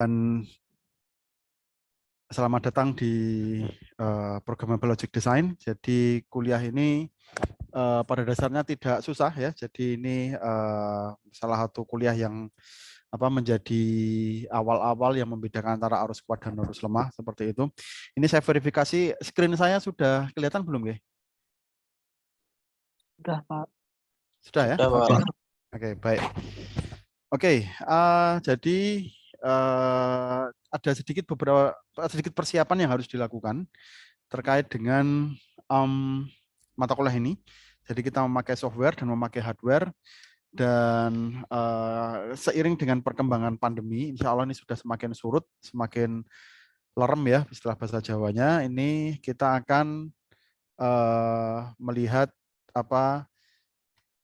Dan selamat datang di Programmable Logic Design. Jadi kuliah ini pada dasarnya tidak susah ya. Jadi ini salah satu kuliah yang menjadi awal-awal yang membedakan antara arus kuat dan arus lemah seperti itu. Ini saya verifikasi, screen saya sudah kelihatan belum ya? Sudah, Pak. Sudah ya? Sudah, Oke. Pak. Oke, baik. Oke, jadi ada sedikit persiapan yang harus dilakukan terkait dengan mata kuliah ini. Jadi kita memakai software dan memakai hardware, dan seiring dengan perkembangan pandemi, insya Allah ini sudah semakin surut, semakin lerem ya istilah bahasa Jawanya. Ini kita akan melihat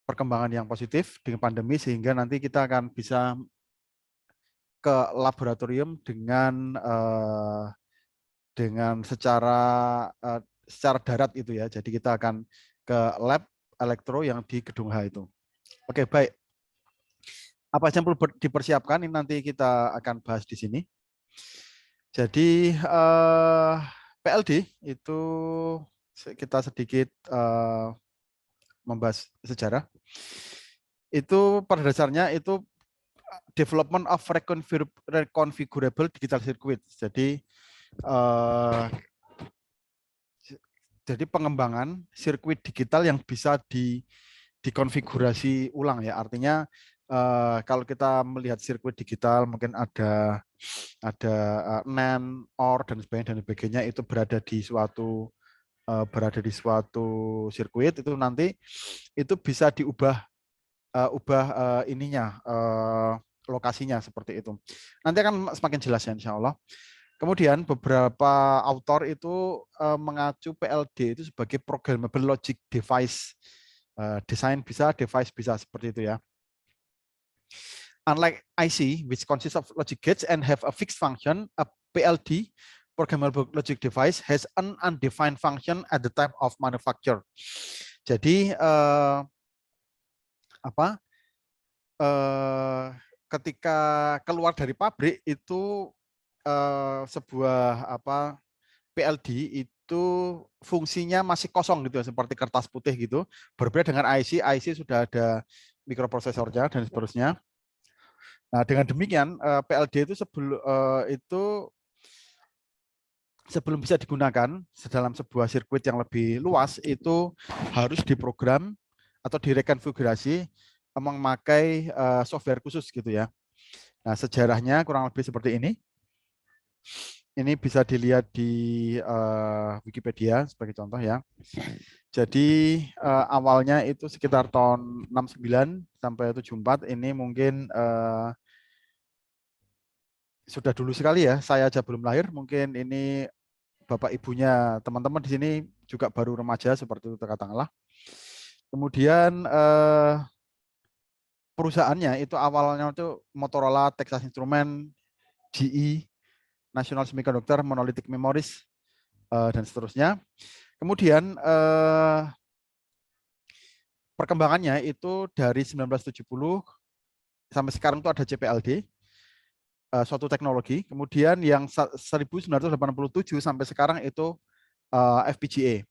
perkembangan yang positif dengan pandemi, sehingga nanti kita akan bisa ke laboratorium dengan secara darat itu ya. Jadi kita akan ke lab elektro yang di gedung H itu. Oke, baik. Apa yang perlu dipersiapkan ini nanti kita akan bahas di sini. Jadi PLD itu kita sedikit membahas sejarah. Itu pada dasarnya itu development of reconfigurable digital circuit. Jadi pengembangan sirkuit digital yang bisa dikonfigurasi ulang ya. Artinya kalau kita melihat sirkuit digital mungkin ada NAND, OR dan sebagainya itu berada di suatu sirkuit, itu nanti itu bisa diubah lokasinya seperti itu. Nanti akan semakin jelas ya insya Allah. Kemudian beberapa autor itu mengacu PLD itu sebagai programmable logic device. Desain bisa, device bisa, seperti itu ya. Unlike IC, which consists of logic gates and have a fixed function, a PLD, programmable logic device, has an undefined function at the time of manufacture. Jadi ketika keluar dari pabrik itu sebuah PLD itu fungsinya masih kosong gitu ya, seperti kertas putih gitu. Berbeda dengan IC, IC sudah ada mikroprosesornya dan seterusnya. Nah, dengan demikian PLD itu sebelum bisa digunakan dalam sebuah sirkuit yang lebih luas itu harus diprogram atau direkonfigurasi memakai software khusus gitu ya. Nah, sejarahnya kurang lebih seperti ini. Ini bisa dilihat di Wikipedia sebagai contoh ya. Jadi awalnya itu sekitar tahun 69 sampai 74, ini mungkin sudah dulu sekali ya. Saya aja belum lahir, mungkin ini bapak ibunya teman-teman di sini juga baru remaja seperti itu katakanlah. Kemudian perusahaannya itu awalnya itu Motorola, Texas Instruments, GE, National Semiconductor, Monolithic Memories, dan seterusnya. Kemudian perkembangannya itu dari 1970 sampai sekarang itu ada CPLD, suatu teknologi. Kemudian yang 1987 sampai sekarang itu FPGA.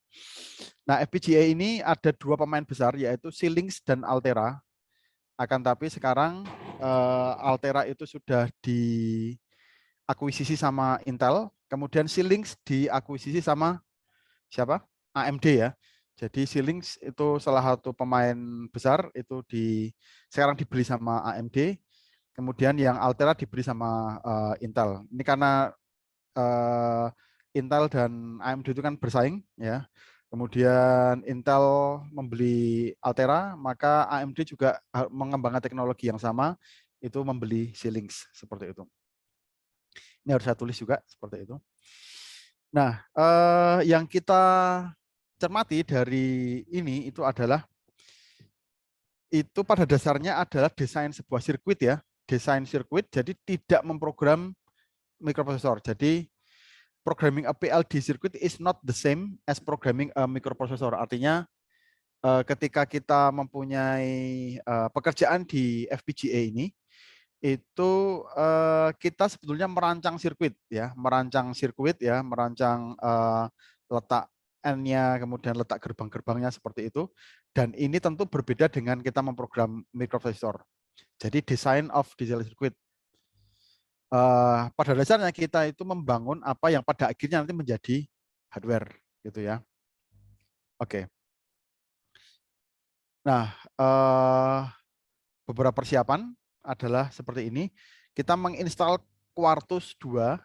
Nah, FPGA ini ada dua pemain besar, yaitu Xilinx dan Altera. Akan tapi sekarang Altera itu sudah diakuisisi sama Intel, kemudian Xilinx diakuisisi sama siapa? AMD ya. Jadi Xilinx itu salah satu pemain besar, itu sekarang dibeli sama AMD. Kemudian yang Altera dibeli sama Intel. Ini karena Intel dan AMD itu kan bersaing ya. Kemudian Intel membeli Altera, maka AMD juga mengembangkan teknologi yang sama, itu membeli Xilinx seperti itu. Ini harus saya tulis juga seperti itu. Nah, yang kita cermati dari ini itu adalah itu pada dasarnya adalah desain sebuah sirkuit ya, desain sirkuit, jadi tidak memprogram mikroprosesor. Jadi programming a PLD circuit is not the same as programming a microprocessor. Artinya ketika kita mempunyai pekerjaan di FPGA ini, itu kita sebetulnya merancang sirkuit ya, merancang letak N-nya, kemudian letak gerbang-gerbangnya seperti itu. Dan ini tentu berbeda dengan kita memprogram microprosesor. Jadi design of digital circuit. Pada dasarnya kita itu membangun apa yang pada akhirnya nanti menjadi hardware, gitu ya. Oke. Nah, beberapa persiapan adalah seperti ini. Kita menginstal Quartus 2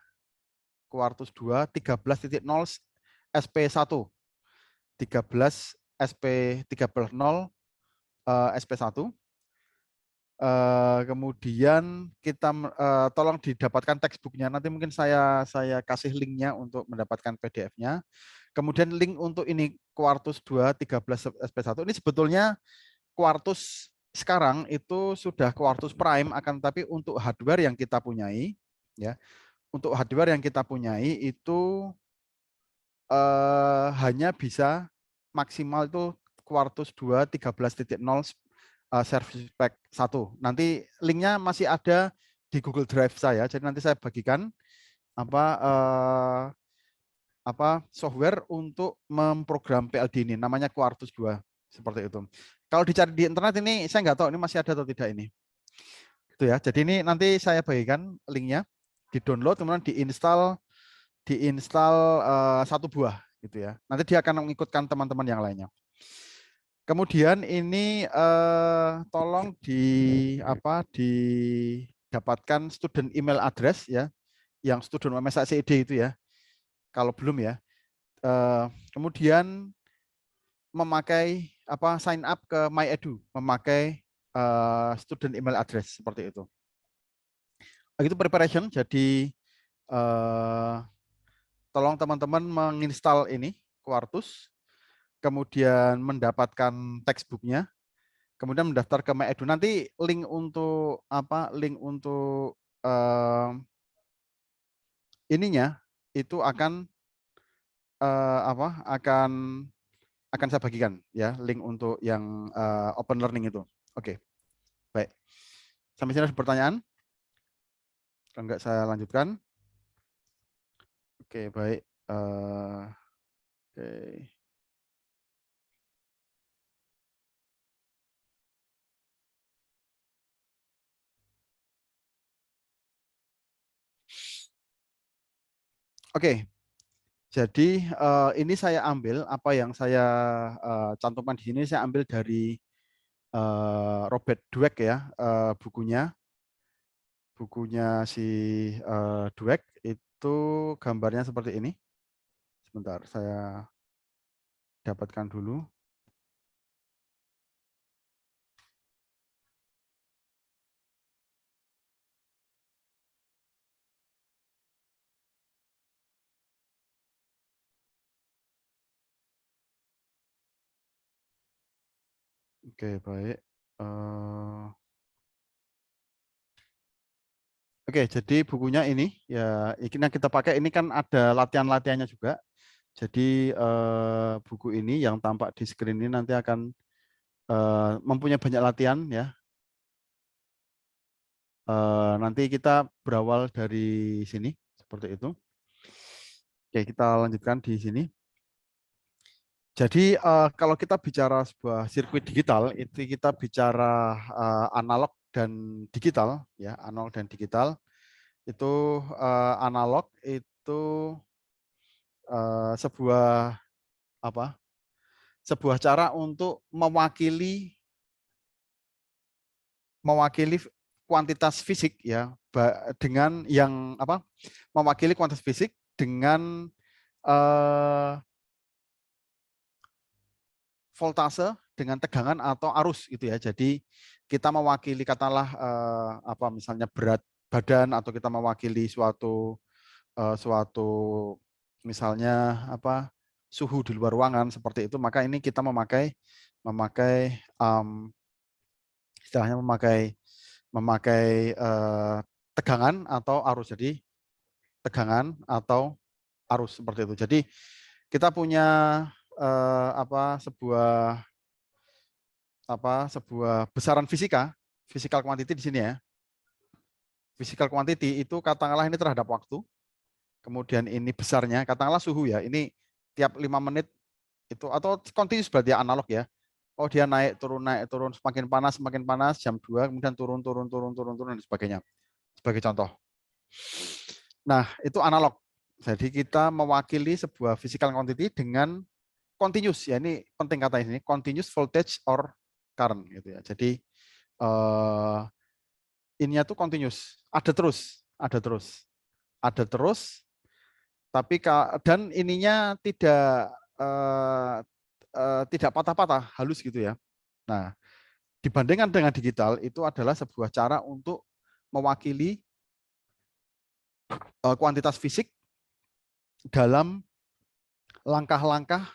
13.0 SP1. 13 SP13.0 SP1. Kemudian kita tolong didapatkan textbooknya. Nanti mungkin saya kasih linknya untuk mendapatkan PDF-nya. Kemudian link untuk ini Quartus 2 13 SP1 ini sebetulnya Quartus sekarang itu sudah Quartus Prime, akan tapi untuk hardware yang kita punyai ya, untuk hardware yang kita punyai itu hanya bisa maksimal itu Quartus 2 13.0 Service Pack 1. Nanti linknya masih ada di Google Drive saya. Jadi nanti saya bagikan software untuk memprogram PLD ini. Namanya Quartus 2 seperti itu. Kalau dicari di internet ini saya nggak tahu ini masih ada atau tidak ini. Itu ya. Jadi ini nanti saya bagikan linknya, di-download kemudian diinstal satu buah gitu ya. Nanti dia akan mengikutkan teman-teman yang lainnya. Kemudian ini tolong didapatkan student email address ya, yang student MSACD itu ya. Kalau belum ya. Kemudian memakai sign up ke MyEdu, memakai student email address seperti itu. Itu preparation. Jadi tolong teman-teman menginstal ini Quartus, kemudian mendapatkan textbooknya, kemudian mendaftar ke MyEdu. Nanti link untuk ininya itu akan akan saya bagikan ya, link untuk yang open learning itu. Oke, baik. Sampai sini ada pertanyaan? Kalau enggak saya lanjutkan. Oke, baik. Oke. Oke, jadi ini saya ambil apa yang saya cantumkan di sini, saya ambil dari Robert Dweck ya, bukunya si Dweck itu gambarnya seperti ini. Sebentar, saya dapatkan dulu. Oke, baik. Oke, jadi bukunya ini ya, ini yang kita pakai ini kan ada latihan-latihannya juga. Jadi buku ini yang tampak di screen ini nanti akan mempunyai banyak latihan ya. Nanti kita berawal dari sini seperti itu. Oke, kita lanjutkan di sini. Jadi kalau kita bicara sebuah sirkuit digital, itu kita bicara analog dan digital ya, analog dan digital. Itu analog itu sebuah sebuah cara untuk mewakili kuantitas fisik ya, dengan yang mewakili kuantitas fisik dengan voltase, dengan tegangan atau arus gitu ya. Jadi kita mewakili katakanlah misalnya berat badan, atau kita mewakili suatu misalnya suhu di luar ruangan seperti itu, maka ini kita memakai istilahnya memakai tegangan atau arus. Jadi tegangan atau arus seperti itu. Jadi kita punya sebuah besaran fisika, physical quantity di sini ya. physical quantity itu katakanlah ini terhadap waktu, kemudian ini besarnya, katakanlah suhu ya, ini tiap 5 menit itu, atau continuous berarti analog ya. Oh dia naik turun, semakin panas, jam 2, kemudian turun, dan sebagainya. Sebagai contoh. Nah, itu analog. Jadi kita mewakili sebuah physical quantity dengan continuous, ya ini penting kata ini, continuous voltage or current gitu ya. Jadi ininya tuh continuous, ada terus, tapi dan ininya tidak patah-patah, halus gitu ya. Nah, dibandingkan dengan digital itu adalah sebuah cara untuk mewakili kuantitas fisik dalam langkah-langkah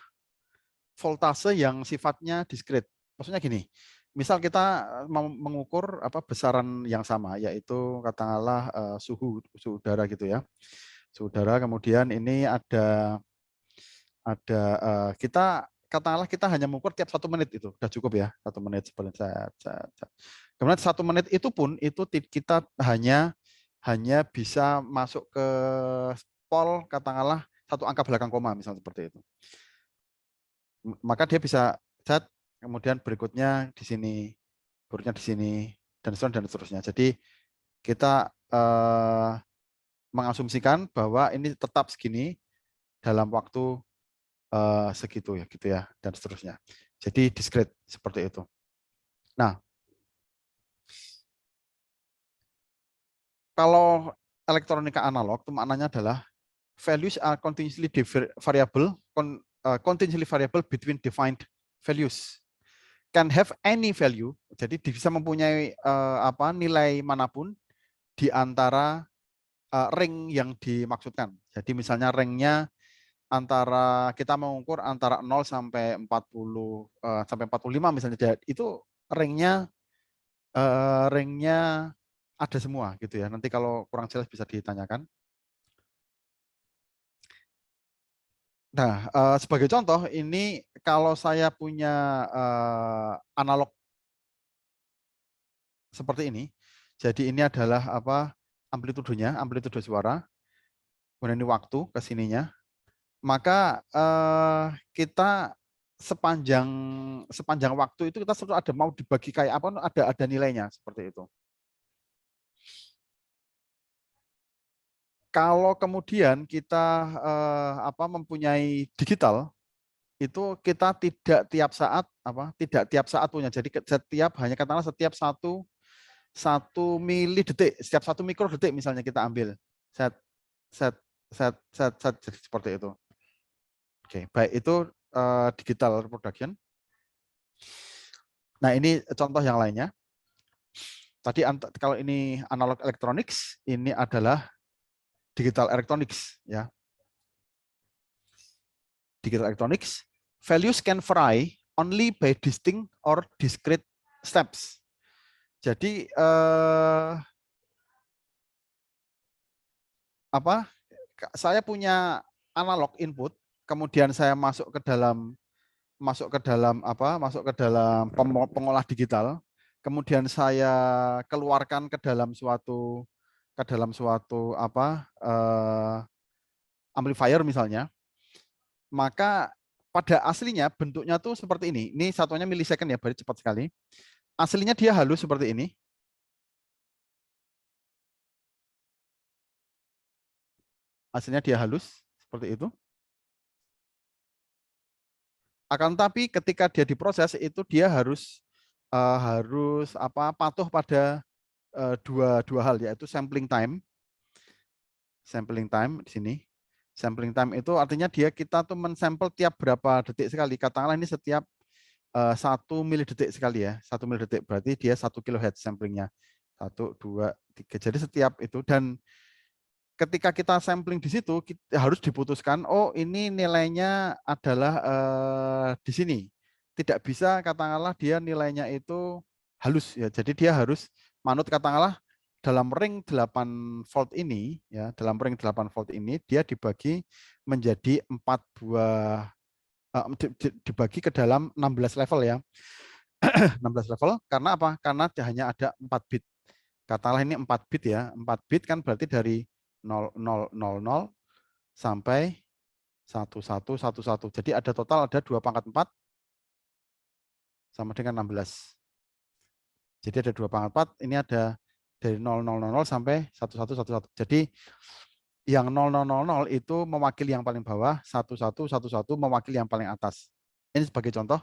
voltase yang sifatnya diskret. Maksudnya gini, misal kita mau mengukur besaran yang sama, yaitu katakanlah suhu udara gitu ya. Suhu udara, kemudian ini ada kita katakanlah kita hanya mengukur tiap 1 menit, itu udah cukup ya, 1 menit seperti kemudian 1 menit itu pun itu kita hanya bisa masuk ke pol katakanlah 1 angka belakang koma misalnya seperti itu. Maka dia bisa chat, kemudian berikutnya di sini, dan seterusnya. Jadi kita mengasumsikan bahwa ini tetap segini dalam waktu segitu ya, gitu ya, dan seterusnya. Jadi discrete seperti itu. Nah, kalau elektronika analog itu maknanya adalah values are continuously variable between defined values. Can have any value, jadi bisa mempunyai nilai manapun di antara ring yang dimaksudkan. Jadi misalnya ringnya antara kita mengukur antara 0 sampai 40 sampai 45 misalnya, itu ringnya ada semua gitu ya. Nanti kalau kurang jelas bisa ditanyakan. Nah, sebagai contoh ini kalau saya punya analog seperti ini. Jadi ini adalah amplitudenya, amplitude suara. Kemudian ini waktu ke sininya. Maka kita sepanjang waktu itu kita selalu ada mau dibagi kayak apa, ada nilainya seperti itu. Kalau kemudian kita mempunyai digital, itu kita tidak tiap saat punya. Jadi katakanlah setiap satu mili detik, setiap 1 mikro detik misalnya kita ambil set seperti itu. Oke, baik itu digital reproduction. Nah, ini contoh yang lainnya. Tadi kalau ini analog electronics, ini adalah digital electronics ya. Digital electronics, values can vary only by distinct or discrete steps. Jadi saya punya analog input, kemudian saya masuk ke dalam pengolah digital, kemudian saya keluarkan ke dalam suatu amplifier misalnya, maka pada aslinya bentuknya tuh seperti ini. Ini satuannya milisecond ya, berarti cepat sekali. Aslinya dia halus seperti ini. Aslinya dia halus seperti itu. Akan tapi ketika dia diproses itu dia harus patuh pada dua hal, yaitu sampling time. Sampling time di sini. Sampling time itu artinya kita tuh mensampel tiap berapa detik sekali. Katakanlah ini setiap 1 mili detik sekali ya. 1 mili detik berarti dia 1 kilohertz samplingnya. 1, 2, 3. Jadi setiap itu, dan ketika kita sampling di situ kita harus diputuskan, oh ini nilainya adalah di sini. Tidak bisa katakanlah dia nilainya itu halus ya. Jadi dia harus manut katakanlah dalam ring 8 volt ini ya, dalam ring 8 volt ini dia dibagi menjadi 4 buah dibagi ke dalam 16 level ya. 16 level karena apa? Karena hanya ada 4 bit. Katakanlah ini 4 bit ya. 4 bit kan berarti dari 0000 sampai 1111. Jadi ada total ada 2 pangkat 4 sama dengan 16. Jadi ada 2 pangkat 4, ini ada dari 0000 sampai 1111. Jadi yang 0000 itu mewakili yang paling bawah, 1111 mewakili yang paling atas. Ini sebagai contoh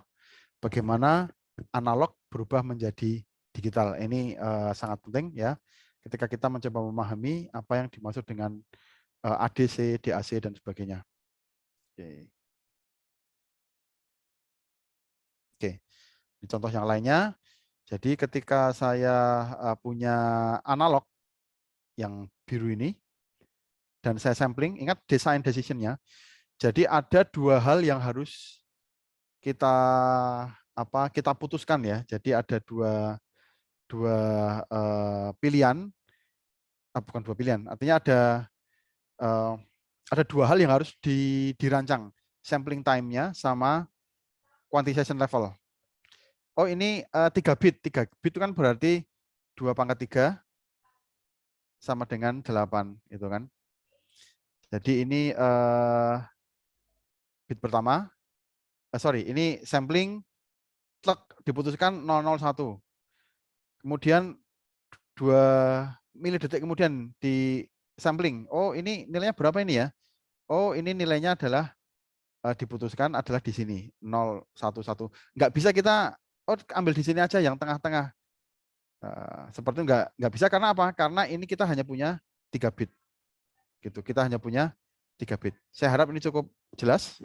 bagaimana analog berubah menjadi digital. Ini sangat penting ya. Ketika kita mencoba memahami apa yang dimaksud dengan ADC, DAC dan sebagainya. Oke. Oke. Ini contoh yang lainnya. Jadi ketika saya punya analog yang biru ini dan saya sampling, ingat design decision-nya. Jadi ada dua hal yang harus kita kita putuskan ya. Jadi ada dua pilihan, bukan dua pilihan. Artinya ada dua hal yang harus dirancang, sampling time-nya sama quantization level. Oh ini 3 bit, 3 bit itu kan berarti 2 pangkat 3 sama dengan 8 itu kan. Jadi ini bit pertama, ini sampling diputuskan 001. Kemudian 2 milidetik kemudian di sampling. Oh ini nilainya berapa ini ya? Oh ini nilainya adalah diputuskan adalah di sini 011. Nggak bisa kita ambil di sini aja yang tengah-tengah. Seperti nggak bisa karena apa? Karena ini kita hanya punya 3 bit. Gitu. Kita hanya punya 3 bit. Saya harap ini cukup jelas.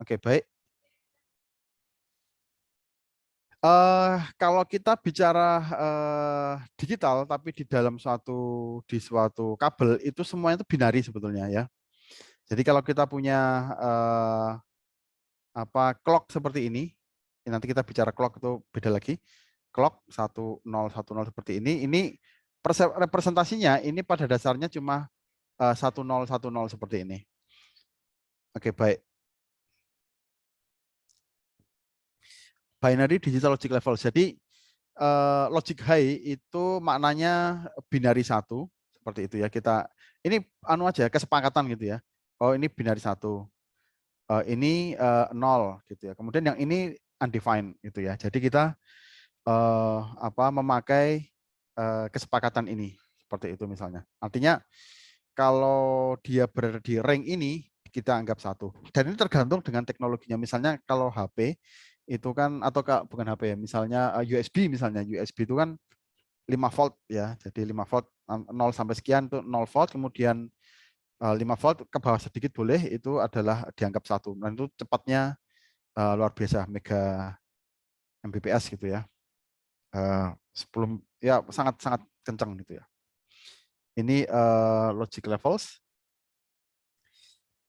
Oke, baik. Kalau kita bicara digital, tapi di dalam suatu kabel itu semuanya itu binari sebetulnya ya. Jadi kalau kita punya clock seperti ini, nanti kita bicara clock itu beda lagi. Clock 1010 seperti ini representasinya ini pada dasarnya cuma 1010 seperti ini. Oke, baik. Binary digital logic level. Jadi logic high itu maknanya binary 1 seperti itu ya. Kita ini aja kesepakatan gitu ya. Oh, ini binary 1. Ini 0 gitu ya. Kemudian yang ini undefined gitu ya. Jadi kita memakai kesepakatan ini seperti itu misalnya. Artinya kalau dia berada di rank ini kita anggap 1. Dan ini tergantung dengan teknologinya. Misalnya kalau HP itu kan atau bukan HP ya, misalnya USB misalnya. USB itu kan 5 volt ya. Jadi 5 volt 0 sampai sekian itu 0 volt, kemudian 5 volt ke bawah sedikit boleh itu adalah dianggap 1. Dan itu cepatnya luar biasa mega Mbps gitu ya. 10 ya sangat kencang gitu ya. Ini logic levels.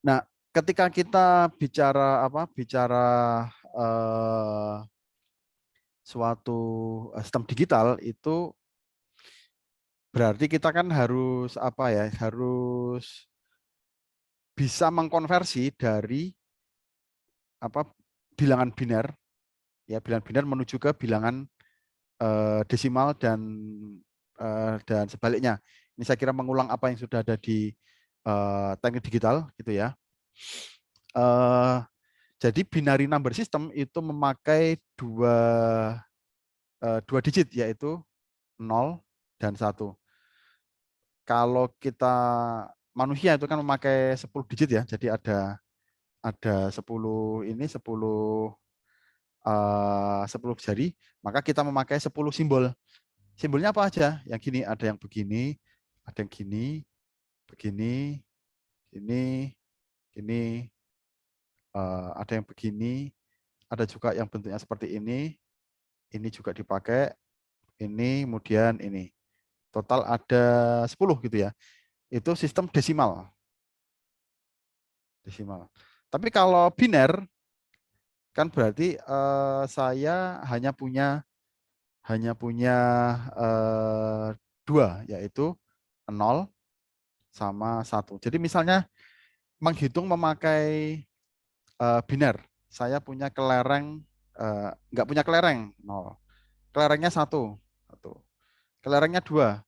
Nah, ketika kita bicara suatu sistem digital itu berarti kita kan harus harus bisa mengkonversi dari bilangan biner bilangan biner menuju ke bilangan desimal dan sebaliknya. Ini saya kira mengulang apa yang sudah ada di teknik digital gitu ya. Jadi binary number system itu memakai dua digit yaitu 0 dan 1. Kalau kita manusia itu kan memakai 10 digit ya. Jadi ada 10 10 jari, maka kita memakai 10 simbol. Simbolnya apa aja? Yang gini, ada yang begini, ada yang gini, begini, ini, ada yang begini, ada juga yang bentuknya seperti ini juga dipakai, ini, kemudian ini. Total ada 10 gitu ya. Itu sistem desimal. Tapi kalau biner, kan berarti saya hanya punya 2, yaitu 0 sama 1. Jadi misalnya menghitung memakai biner, saya punya kelereng, nggak punya kelereng 0. kelerengnya 1. Kelerengnya 2.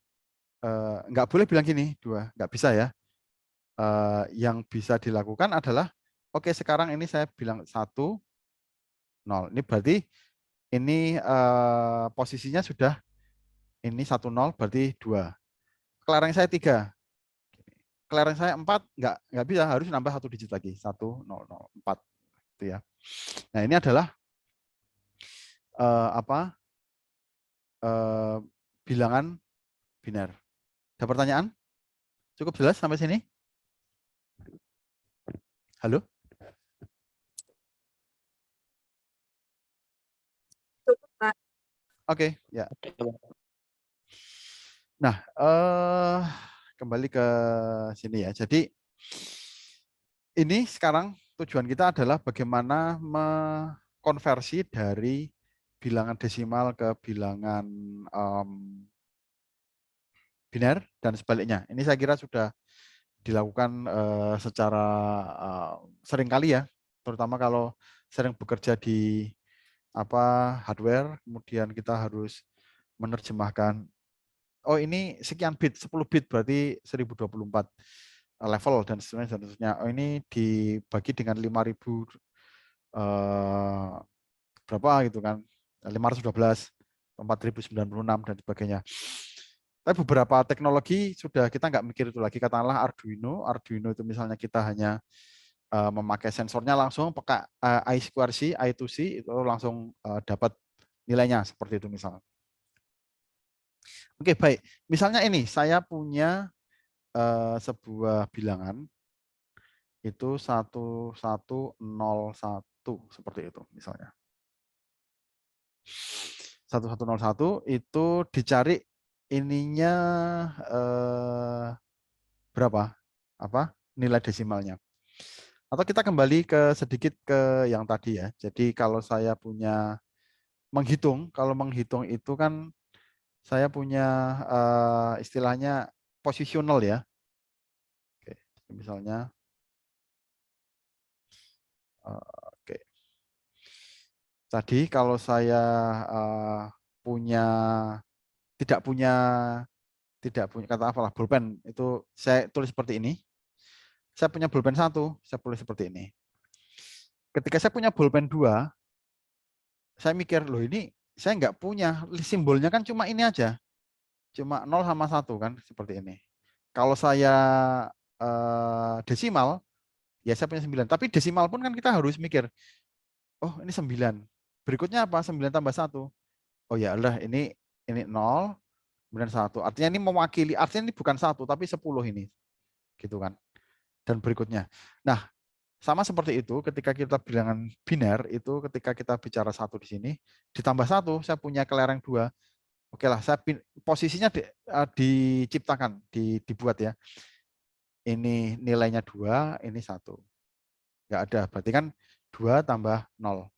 Nggak boleh bilang gini, 2. Nggak bisa ya. Yang bisa dilakukan adalah, oke sekarang ini saya bilang 1, 0. Ini berarti ini posisinya sudah ini 1, 0, berarti 2. Kelereng saya 3. Kelereng saya 4, nggak bisa, harus nambah 1 digit lagi. 1, 0, 0, 4. Gitu ya. Nah ini adalah apa? Bilangan biner. Ada pertanyaan? Cukup jelas sampai sini? Halo? Oke, ya. Nah, kembali ke sini ya. Jadi ini sekarang tujuan kita adalah bagaimana mengkonversi dari bilangan desimal ke bilangan biner dan sebaliknya. Ini saya kira sudah dilakukan secara sering kali ya, terutama kalau sering bekerja di hardware, kemudian kita harus menerjemahkan, oh ini sekian bit, 10 bit berarti 1024 level dan seterusnya. Oh ini dibagi dengan 5000 berapa gitu kan, 512, 4096 dan sebagainya. Tapi beberapa teknologi sudah kita nggak mikir itu lagi, katakanlah Arduino. Arduino itu misalnya kita hanya memakai sensornya langsung, pakai I2C, I2C itu langsung dapat nilainya seperti itu misalnya. Oke, baik. Misalnya ini saya punya sebuah bilangan itu 1101 seperti itu misalnya. 1101 itu dicari ininya berapa? Nilai desimalnya. Atau kita kembali sedikit ke yang tadi ya. Jadi kalau saya punya menghitung, kalau menghitung itu kan saya punya istilahnya posisional ya. Oke, misalnya oke. Tadi kalau saya punya tidak punya kata apalah pulpen itu saya tulis seperti ini. Saya punya pulpen 1, saya tulis seperti ini. Ketika saya punya pulpen 2, saya mikir loh ini saya nggak punya, simbolnya kan cuma ini aja. Cuma 0 sama 1 kan seperti ini. Kalau saya desimal, ya saya punya 9. Tapi desimal pun kan kita harus mikir, oh ini 9. Berikutnya apa? 9 tambah 1. Oh ya Allah, ini 0, kemudian 1. Artinya ini mewakili, artinya ini bukan 1, tapi 10 ini. Gitu kan. Dan berikutnya. Nah, sama seperti itu ketika kita bilangan biner, itu ketika kita bicara 1 di sini, ditambah 1, saya punya kelereng 2. Oke lah, posisinya diciptakan, dibuat ya. Ini nilainya 2, ini 1. Nggak ada, berarti kan 2 tambah 0.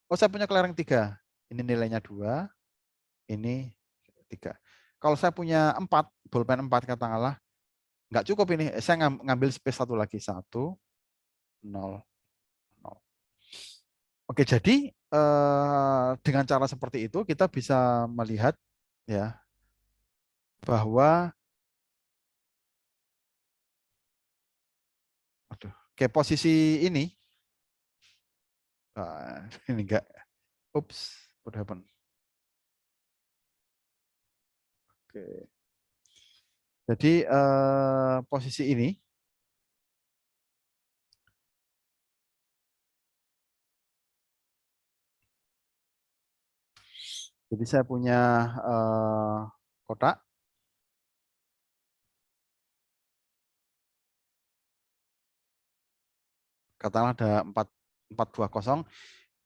Oh, saya punya kelereng 3. Ini nilainya 2, ini 3. Kalau saya punya 4, bolpen 4 katakanlah, nggak cukup ini. Saya ngambil space 1 lagi. 1, 0, 0. Oke, jadi dengan cara seperti itu kita bisa melihat ya bahwa kayak posisi ini ini enggak, oops, what happened? Oke. Jadi posisi ini jadi saya punya kotak, katakanlah ada 420.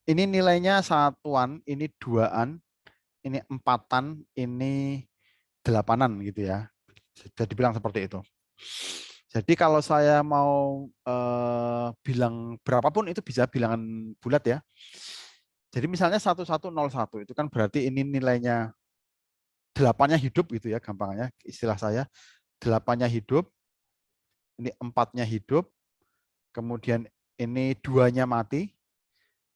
Ini nilainya satuan, ini duaan, ini empatan, ini delapanan gitu ya. Jadi bilang seperti itu. Jadi kalau saya mau bilang berapapun itu bisa bilangan bulat ya. Jadi misalnya 1101 itu kan berarti ini nilainya 8-nya hidup gitu ya gampangnya istilah saya. 8-nya hidup, ini 4-nya hidup, kemudian ini 2-nya mati,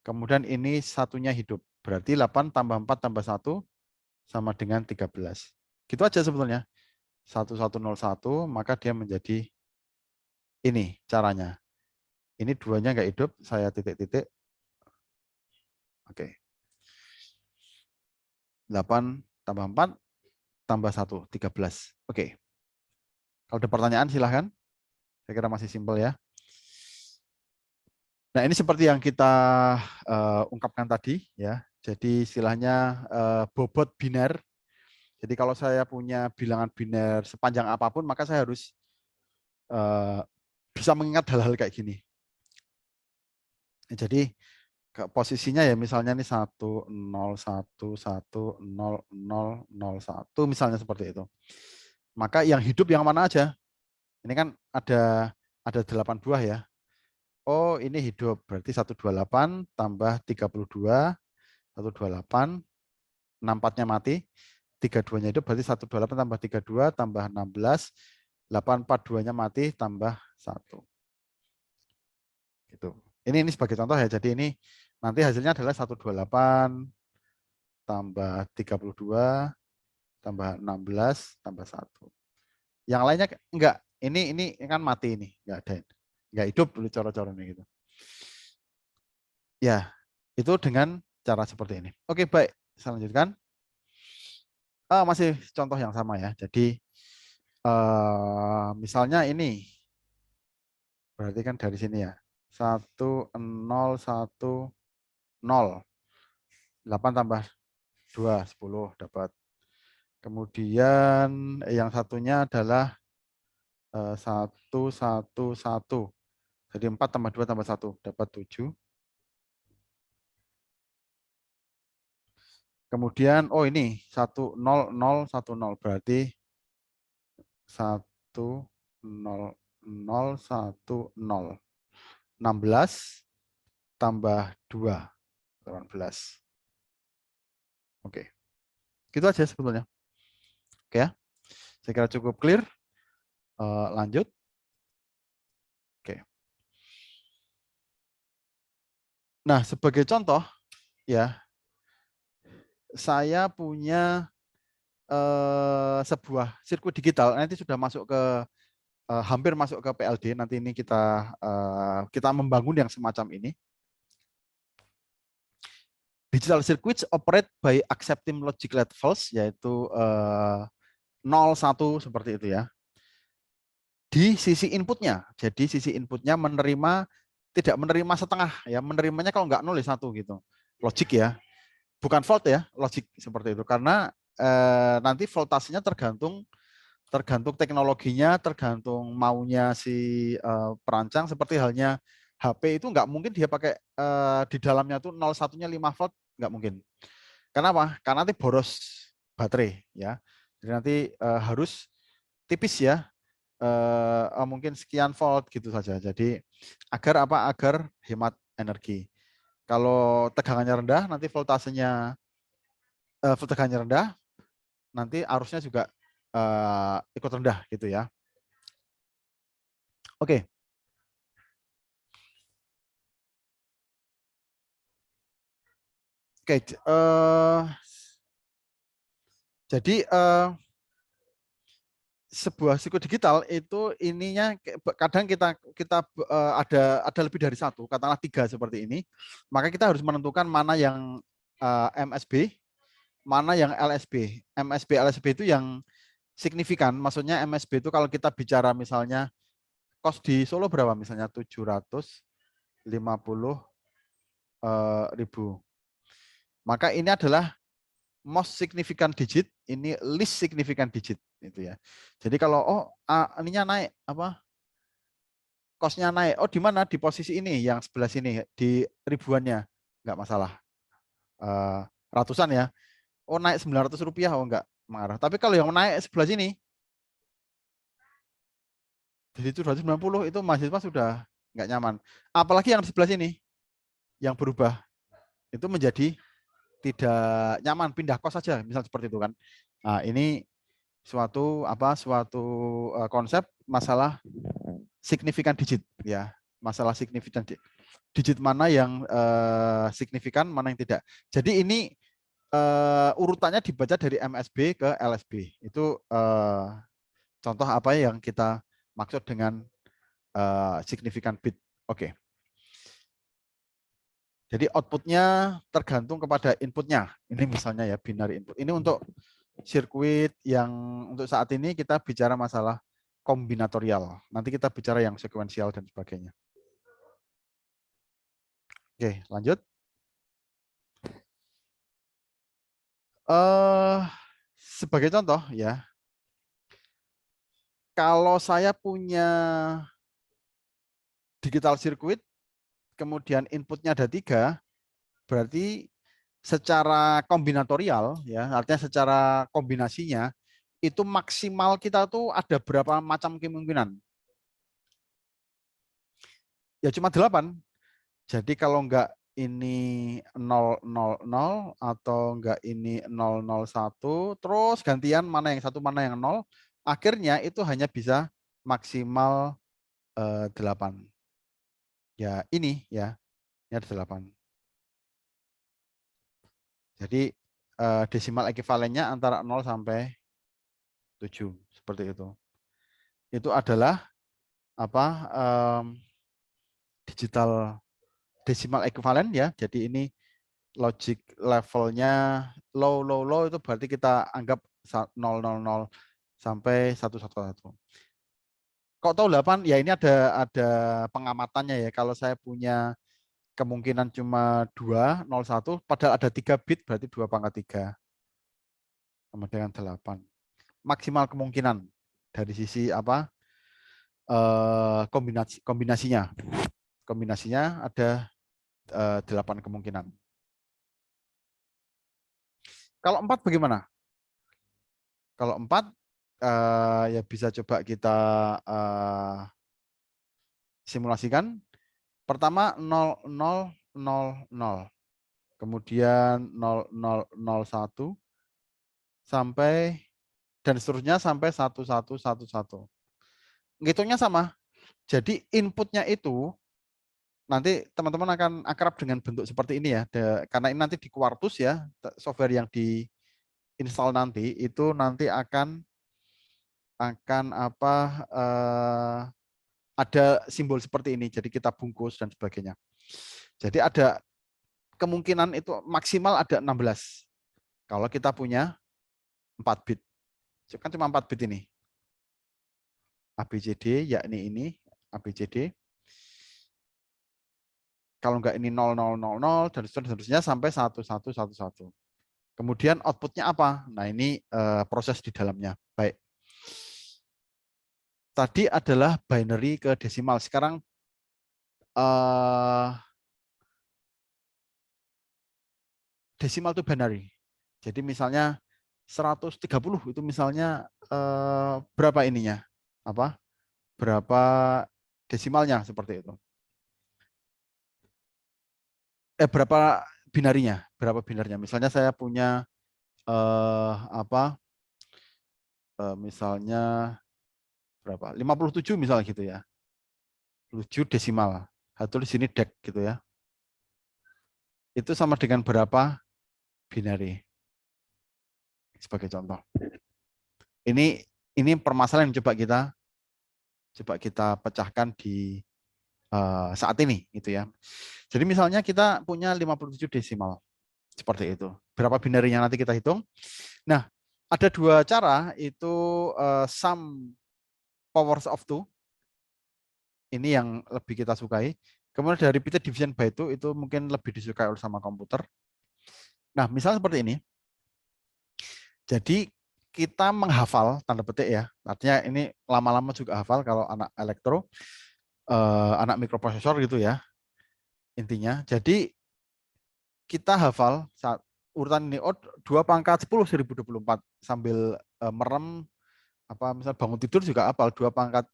kemudian ini 1-nya hidup. Berarti 8 tambah 4 tambah 1, sama dengan 13. Gitu aja sebetulnya. 1101, maka dia menjadi ini caranya. Ini duanya nggak hidup, saya titik-titik. Oke. 8 tambah 4 tambah 1, 13. Oke. Kalau ada pertanyaan silahkan. Saya kira masih simpel ya. Nah, ini seperti yang kita ungkapkan tadi ya. Jadi istilahnya bobot biner. Jadi kalau saya punya bilangan biner sepanjang apapun, maka saya harus bisa mengingat hal-hal kayak gini. Jadi posisinya ya misalnya nih 1 0 1 1 0 0 0 1 misalnya seperti itu. Maka yang hidup yang mana aja? Ini kan ada 8 buah ya. Oh, ini hidup. Berarti 128 tambah 32, 128, 64-nya mati. 32-nya hidup berarti 128 tambah 32 tambah 16, 842-nya mati tambah 1. Gitu. Ini sebagai contoh ya. Jadi ini nanti hasilnya adalah 128 tambah 32 tambah 16 tambah 1. Yang lainnya enggak. Ini kan mati ini, enggak ada. Enggak hidup dulu coro-coro ini gitu. Ya, itu dengan cara seperti ini. Oke, baik. Saya lanjutkan. Masih contoh yang sama ya. Jadi misalnya ini berarti kan dari sini ya. 1 0 1 0. 8 tambah 2 10 dapat. Kemudian yang satunya adalah 1 1 1. Jadi 4 tambah 2 tambah 1 dapat 7. Kemudian oh ini 1 0 0 1 0 berarti 1 0 0 1 0. 16 tambah 2 18. Oke. Gitu aja sebetulnya. Oke ya. Saya kira cukup clear. Lanjut. Oke. Nah, sebagai contoh ya, saya punya sebuah sirkuit digital. Nanti sudah masuk ke hampir masuk ke PLD. Nanti ini kita membangun yang semacam ini. Digital circuits operate by accepting logic levels, yaitu 0, 1 seperti itu ya. Di sisi inputnya, jadi sisi inputnya tidak menerima setengah ya, menerimanya kalau nggak 0 ya 1 gitu. Logik ya, bukan volt ya, logik seperti itu. Karena nanti voltasenya tergantung teknologinya, tergantung maunya si perancang. Seperti halnya HP itu nggak mungkin dia pakai di dalamnya tuh 0 1-nya 5 volt, nggak mungkin. Kenapa? Karena nanti boros baterai ya. Jadi nanti harus tipis ya, mungkin sekian volt gitu saja. Jadi agar apa? Agar hemat energi. Kalau tegangannya rendah, nanti tegangannya rendah, nanti arusnya juga ikut rendah gitu ya. Oke. Oke. Jadi sebuah sirkuit digital itu ininya kadang kita ada lebih dari satu, katakanlah 3 seperti ini. Maka kita harus menentukan mana yang MSB, mana yang LSB. MSB LSB itu yang signifikan. Maksudnya MSB itu kalau kita bicara misalnya kos di Solo berapa misalnya 750.000. Maka ini adalah most significant digit, ini least significant digit itu ya. Jadi kalau ininya naik apa? Kosnya naik. Oh, di mana? Di posisi ini yang sebelah sini di ribuannya. Enggak masalah. Ratusan ya. Oh, naik Rp900. Oh, enggak marah. Tapi kalau yang naik sebelah sini jadi 790 itu mahasiswa sudah enggak nyaman. Apalagi yang sebelah sini yang berubah itu menjadi tidak nyaman, pindah kos saja, misal seperti itu kan. Nah, ini suatu konsep masalah signifikan digit ya, masalah signifikan digit mana yang signifikan, mana yang tidak. Jadi ini urutannya dibaca dari MSB ke LSB. Itu contoh apa yang kita maksud dengan signifikan bit. Oke. Jadi outputnya tergantung kepada inputnya. Ini misalnya ya binary input. Ini untuk sirkuit yang untuk saat ini kita bicara masalah kombinatorial. Nanti kita bicara yang sekuensial dan sebagainya. Oke, lanjut. Sebagai contoh ya, kalau saya punya digital circuit, kemudian inputnya ada 3, berarti secara kombinatorial ya, artinya secara kombinasinya itu maksimal kita tuh ada berapa macam kemungkinan? Ya cuma 8. Jadi kalau enggak ini 000 atau enggak ini 001, terus gantian mana yang 1 mana yang 0, akhirnya itu hanya bisa maksimal 8. Ya ini ada 8. Jadi desimal ekivalennya antara 0 sampai 7 seperti itu. Itu adalah apa digital decimal equivalent ya. Jadi ini logic levelnya low itu berarti kita anggap 000 sampai 111. Kok tahu 8? Ya ini ada pengamatannya ya. Kalau saya punya kemungkinan cuma 201 padahal ada 3 bit berarti 2 pangkat 3 sama dengan 8. Maksimal kemungkinan dari sisi apa? Kombinasinya. Kombinasinya ada 8 kemungkinan. Kalau 4 bagaimana? Kalau 4 ya bisa coba kita simulasikan. Pertama 0000, kemudian 0001 sampai dan seterusnya sampai 1111. Ngitungnya sama. Jadi inputnya itu nanti teman-teman akan akrab dengan bentuk seperti ini ya. Karena ini nanti di Quartus ya, software yang diinstal nanti itu nanti akan apa ada simbol seperti ini. Jadi kita bungkus dan sebagainya. Jadi ada kemungkinan itu maksimal ada 16. Kalau kita punya 4 bit. Kan cuma 4 bit ini. ABCD yakni ini ABCD. Kalau enggak ini 0000 dan seterusnya sampai 1111. Kemudian outputnya apa? Nah ini proses di dalamnya. Baik. Tadi adalah binary ke desimal. Sekarang desimal to binary. Jadi misalnya 130 itu misalnya berapa ininya? Apa? Berapa desimalnya seperti itu? Berapa binarinya? Berapa binarnya? Misalnya saya punya apa? Misalnya berapa? 57 misalnya gitu ya. 7 desimal. Atau di sini dek gitu ya. Itu sama dengan berapa binary? Sebagai contoh. Ini permasalahan yang coba kita pecahkan di saat ini gitu ya. Jadi misalnya kita punya 57 desimal seperti itu. Berapa binary-nya nanti kita hitung. Nah, ada 2 cara itu sum powers of 2. Ini yang lebih kita sukai. Kemudian dari repeated division by 2 itu mungkin lebih disukai oleh sama komputer. Nah, misalnya seperti ini. Jadi kita menghafal tanda petik ya. Artinya ini lama-lama juga hafal kalau anak elektro, anak mikroprosesor gitu ya. Intinya. Jadi kita hafal saat urutan ini 2 pangkat 10 1024 sambil merem apa misalnya bangun tidur juga hafal 2 pangkat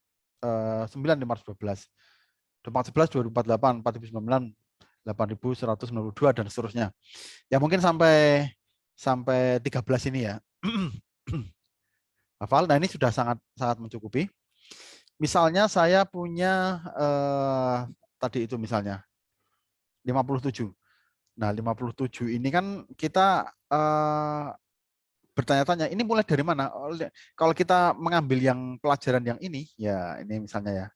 9 512. 2011 2048 4009 8192 dan seterusnya. Ya mungkin sampai 13 ini ya. Hafal. Nah, ini sudah sangat mencukupi. Misalnya saya punya tadi itu misalnya 57. Nah, 57 ini kan kita bertanya-tanya, ini mulai dari mana? Kalau kita mengambil yang pelajaran yang ini, ya ini misalnya ya,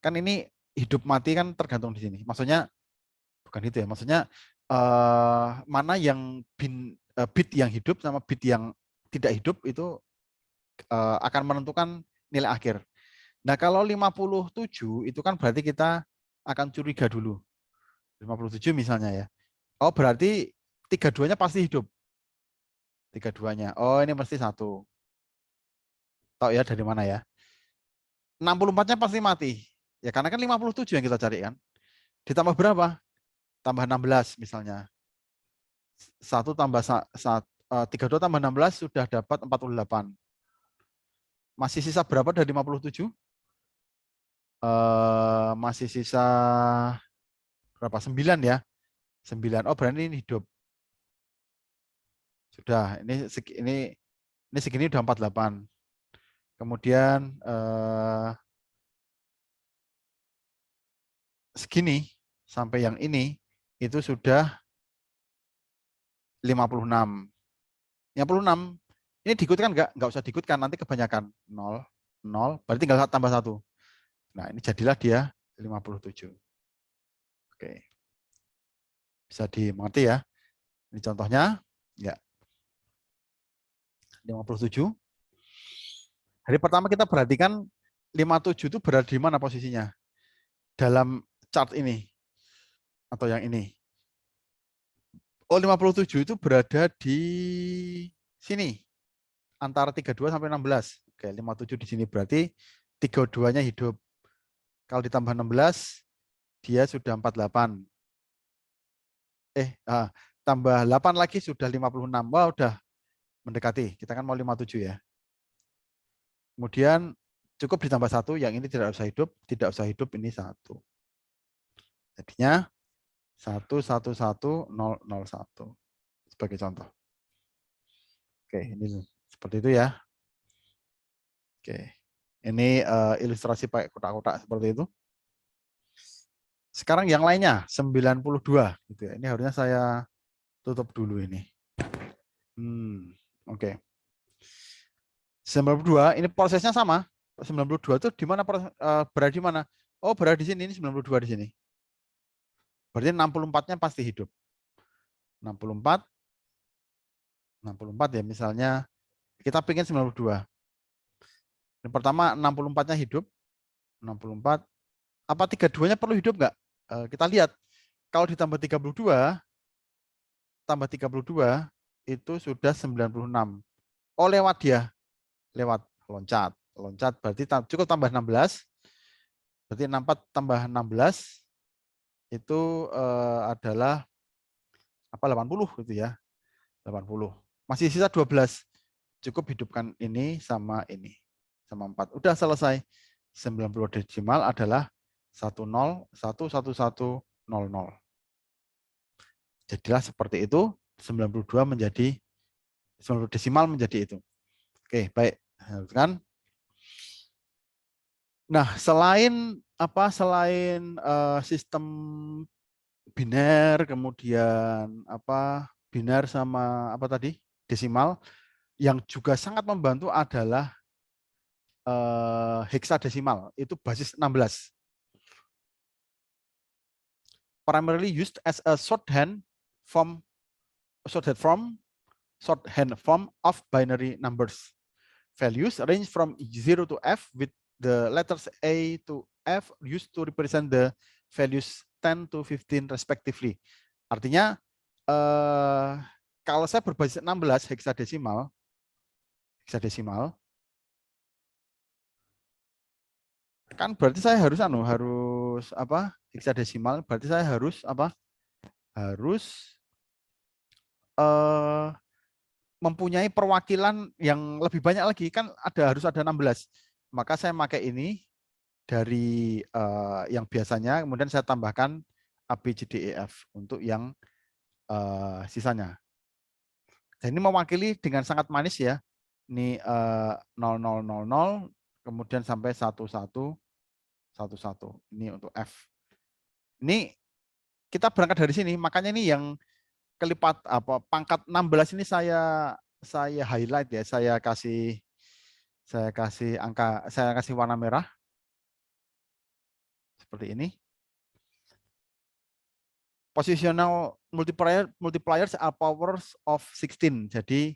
kan ini hidup mati kan tergantung di sini. Maksudnya bukan itu ya, maksudnya mana yang bit yang hidup sama bit yang tidak hidup itu akan menentukan nilai akhir. Nah, kalau 57 itu kan berarti kita akan curiga dulu. 57 misalnya ya. Oh, berarti 32-nya pasti hidup. 32-nya. Oh, ini mesti satu. Tahu ya dari mana ya? 64-nya pasti mati. Ya karena kan 57 yang kita cari kan. Ditambah berapa? Tambah 16 misalnya. 32 tambah 16 sudah dapat 48. Masih sisa berapa dari 57? Masih sisa berapa? 9 ya. 9. Oh, berarti ini hidup. Sudah, ini segini udah 48. Kemudian segini sampai yang ini itu sudah 56. 56 ini diikutkan enggak usah diikutkan, nanti kebanyakan 0 0 berarti tinggal tambah 1. Nah, ini jadilah dia 57. Oke. Bisa dimengerti ya. Ini contohnya ya 57. Hari pertama kita perhatikan 57 itu berada di mana posisinya dalam chart ini atau yang ini. Oh, 57 itu berada di sini antara 32 sampai 16. Oke, 57 di sini berarti 32-nya hidup. Kalau ditambah 16 dia sudah 48. Tambah 8 lagi sudah 56. Wah, udah mendekati. Kita kan mau 57 ya. Kemudian cukup ditambah 1, yang ini tidak usah hidup ini 1. Jadinya 11101 sebagai contoh. Oke, ini seperti itu ya. Oke. Ini ilustrasi pakai kotak-kotak seperti itu. Sekarang yang lainnya 92 gitu ya. Ini harusnya saya tutup dulu ini. Oke. 92 ini prosesnya sama. 92 itu di mana berada di mana? Oh, berada di sini, ini 92 di sini. Berarti 64-nya pasti hidup. 64 ya, misalnya kita pengen 92. Yang pertama 64-nya hidup. 64. Apa 32-nya perlu hidup enggak? Kita lihat. Kalau ditambah 32 tambah 32 itu sudah 96. Oh, lewat dia. Lewat loncat berarti cukup tambah 16. Berarti 64 tambah 16 itu adalah apa 80 gitu ya. 80. Masih sisa 12. Cukup hidupkan ini sama 4. Udah selesai. 90 desimal adalah 10111100. Jadilah seperti itu. 92 menjadi 90 desimal menjadi itu. Oke, baik. Kan? Nah, selain sistem biner, kemudian biner sama apa tadi desimal, yang juga sangat membantu adalah heksadesimal, itu basis 16. Primarily used as a shorthand form of binary numbers. Values range from 0 to F with the letters A to F used to represent the values 10 to 15 respectively. Artinya kalau saya berbasis 16 heksadesimal kan berarti saya harus heksadesimal berarti saya harus mempunyai perwakilan yang lebih banyak lagi, kan harus ada 16. Maka saya pakai ini dari yang biasanya, kemudian saya tambahkan A, B, C, D, E, F untuk yang sisanya. Dan ini mewakili dengan sangat manis ya. Ini 0000, kemudian sampai 1111. Ini untuk F. Ini kita berangkat dari sini, makanya ini yang kelipat apa pangkat 16 ini saya highlight ya, saya kasih angka, saya kasih warna merah seperti ini. Positional multipliers are powers of 16. Jadi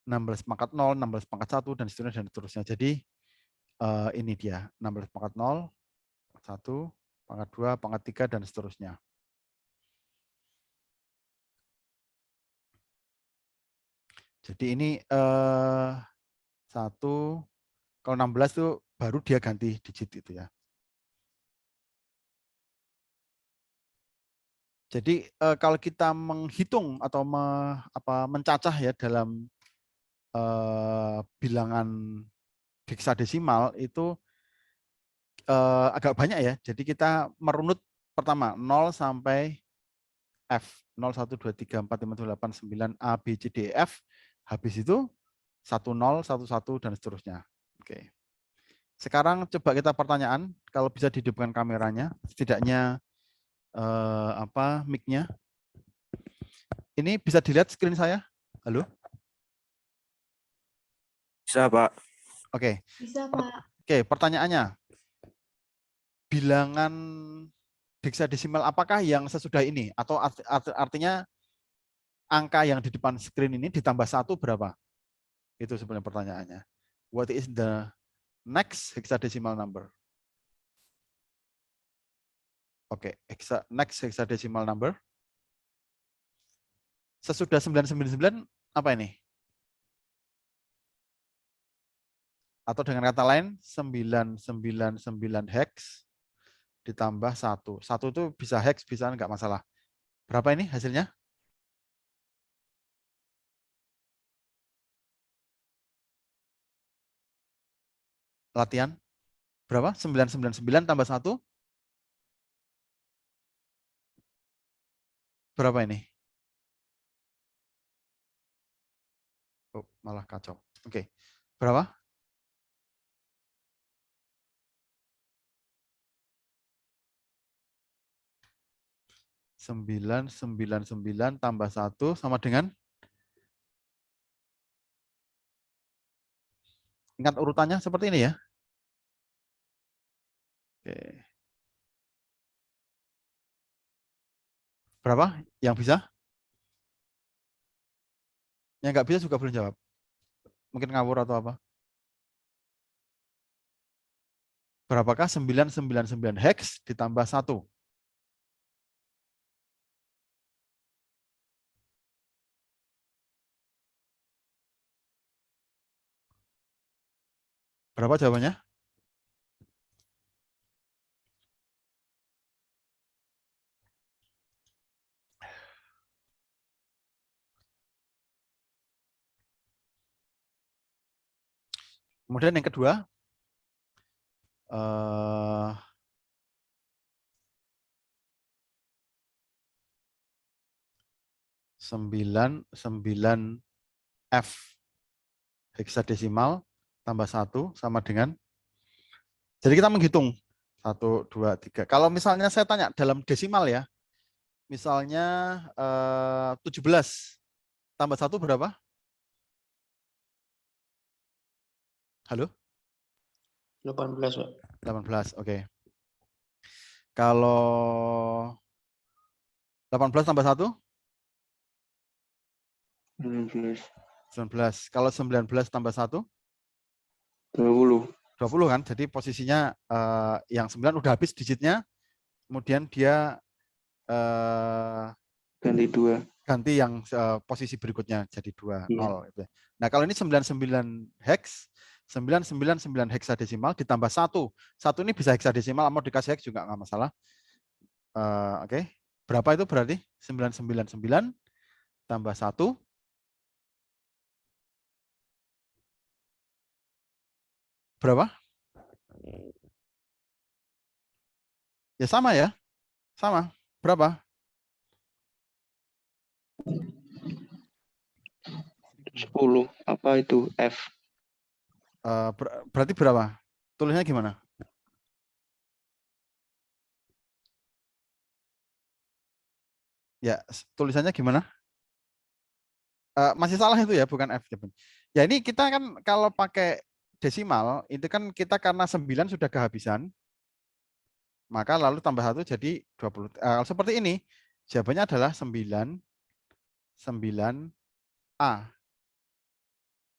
16 pangkat 0, 16 pangkat 1 dan seterusnya. Jadi ini dia 16 pangkat 0, 1, pangkat 2, pangkat 3 dan seterusnya. Jadi ini 1, kalau 16 itu baru dia ganti digit itu ya. Jadi kalau kita menghitung atau mencacah ya dalam bilangan heksadesimal itu agak banyak ya. Jadi kita merunut pertama 0 sampai F. 0, 1, 2, 3, 4, 5, 6, 8, 9, A, B, C, D, E, F. Habis itu 1, 0, 1, 1, dan seterusnya. Oke. Sekarang coba kita pertanyaan, kalau bisa dihidupkan kameranya, setidaknya mic-nya. Ini bisa dilihat screen saya? Halo? Bisa, Pak. Oke. Bisa, Pak. Oke, pertanyaannya. Bilangan heksadesimal apakah yang sesudah ini? Atau artinya angka yang di depan screen ini ditambah 1 berapa? Itu sebenarnya pertanyaannya. What is the next hexadecimal number? Oke, next hexadecimal number. Sesudah 999 apa ini? Atau dengan kata lain 999 hex ditambah 1. 1 itu bisa hex, bisa enggak masalah. Berapa ini hasilnya? Latihan. Berapa? 999 tambah 1. Berapa ini? Oh, malah kacau. Oke. Berapa? 999 tambah 1 sama dengan? Ingat urutannya seperti ini ya. Oke. Berapa yang bisa? Yang nggak bisa juga belum jawab. Mungkin ngawur atau apa? Berapakah 999 hex ditambah 1? Berapa jawabannya? Kemudian yang kedua, 99 F heksadesimal tambah 1 sama dengan, jadi kita menghitung 1, 2, 3. Kalau misalnya saya tanya dalam desimal ya, misalnya 17 tambah 1 berapa? Halo? 18, Pak. 18, oke. Kalau 18 tambah 1? 19. 19. Kalau 19 tambah 1? 20. 20 kan. Jadi posisinya yang 9 udah habis digitnya, kemudian dia Ganti 2. ganti yang posisi berikutnya jadi 2, Iya. 0. Gitu. Nah kalau ini 99 hex, 999 heksadesimal ditambah 1. 1 ini bisa heksadesimal, mau dikasih hex juga nggak masalah. Oke. Berapa itu berarti? 999 tambah 1. Berapa? Ya sama ya. Sama. Berapa? 10. Apa itu? F. Berarti berapa? Tulisnya gimana? Ya, tulisannya gimana? Masih salah itu ya, bukan F. Ya ini kita kan kalau pakai desimal, itu kan kita karena 9 sudah kehabisan, maka lalu tambah 1 jadi 20. Seperti ini, jawabannya adalah 9, 9A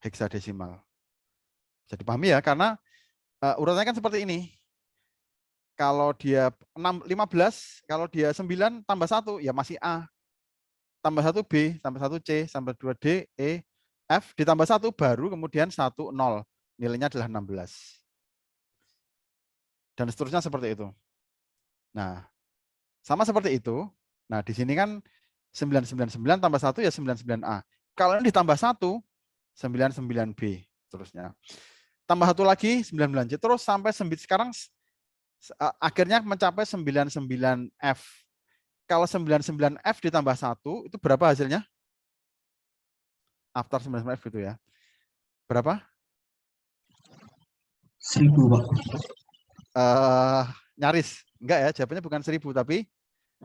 heksadesimal. Jadi pahami ya, karena urutannya kan seperti ini. Kalau dia 15, kalau dia 9 tambah 1, ya masih A. Tambah 1 B, tambah 1 C, tambah 2 D, E, F, ditambah 1 baru kemudian 1, 0. Nilainya adalah 16. Dan seterusnya seperti itu. Nah, sama seperti itu. Nah, di sini kan 999 tambah 1 ya 99A. Kalau ini ditambah 1, 99B. Seterusnya. Tambah 1 lagi 99C. Terus sampai sekarang akhirnya mencapai 99F. Kalau 99F ditambah 1, itu berapa hasilnya? After 99F itu ya. Berapa? 1000, Pak. Nyaris. Enggak ya, jawabannya bukan 1000, tapi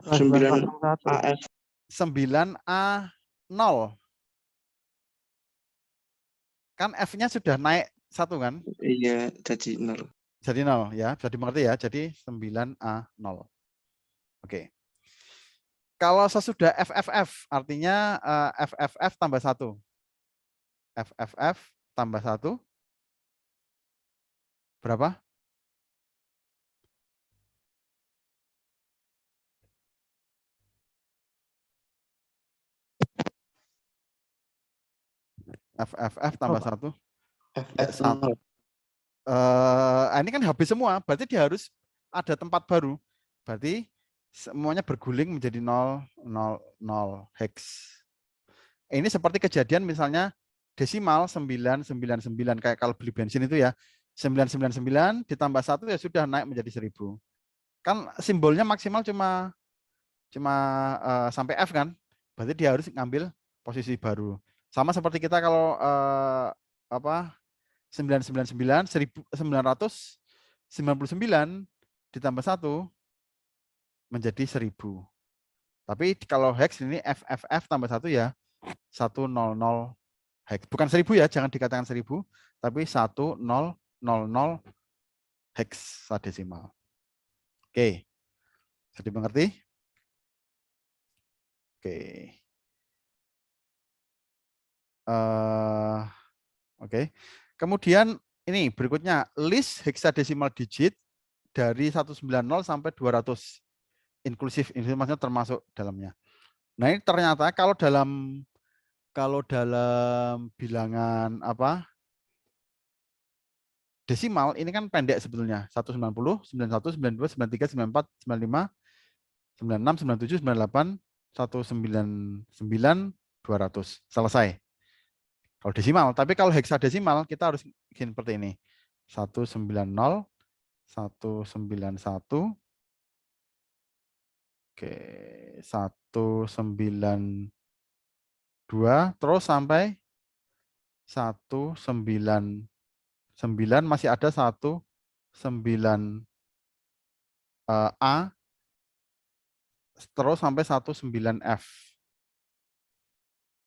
9 AF. 9A0. Kan F-nya sudah naik 1 kan? Iya, jadi 0. Jadi 0 ya, bisa dimengerti ya. Jadi 9A0. Oke. Kalau sesudah FFF, artinya FFF tambah 1. FFF tambah 1. Berapa? FFF tambah 1. FF Ya, 0. ini kan habis semua, berarti dia harus ada tempat baru. Berarti semuanya berguling menjadi 0, 0, 0 hex. Ini seperti kejadian misalnya desimal 999, kayak kalau beli bensin itu ya 999 ditambah 1 ya sudah naik menjadi 1000. Kan simbolnya maksimal cuma sampai F kan. Berarti dia harus ngambil posisi baru. Sama seperti kita kalau 999 1999 ditambah 1 menjadi 1000. Tapi kalau hex ini FFF tambah 1 ya 100 hex. Bukan 1000 ya, jangan dikatakan 1000, tapi 1000 heksadesimal. Oke. Jadi mengerti? Oke. Oke. Kemudian ini berikutnya list heksadesimal digit dari 190 sampai 200. Inklusif, ini maksudnya termasuk dalamnya. Nah, ini ternyata kalau dalam bilangan desimal ini kan pendek sebetulnya. 190, 91, 92, 93, 94, 95, 96, 97, 98, 199, 200. Selesai. Kalau desimal, tapi kalau heksadesimal kita harus bikin seperti ini. 190, 191, oke, 192, terus sampai 199, masih ada 19A, terus sampai 19F.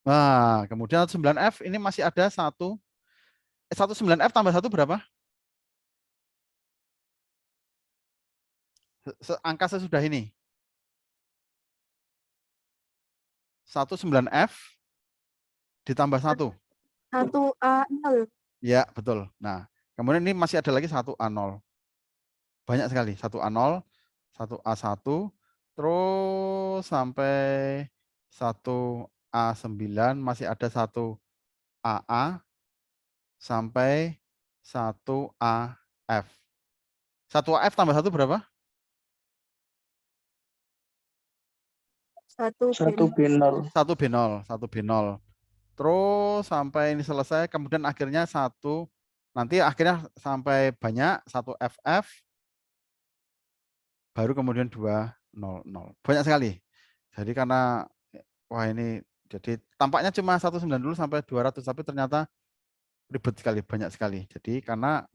Nah, kemudian 19F ini masih ada 19F tambah 1 berapa? Angka sesudah ini. 19F ditambah 1. 1A0. Ya, betul. Nah, kemudian ini masih ada lagi 1A0. Banyak sekali. 1A0, 1A1, terus sampai 1A9, masih ada 1AA, sampai 1AF. 1AF tambah 1 berapa? 1B0. 1B0, 1B0. Terus sampai ini selesai, kemudian akhirnya 1, nanti akhirnya sampai banyak 1FF, baru kemudian 200. Banyak sekali. Jadi karena wah ini jadi tampaknya cuma 190 sampai 200, tapi ternyata ribet sekali, banyak sekali. Jadi karena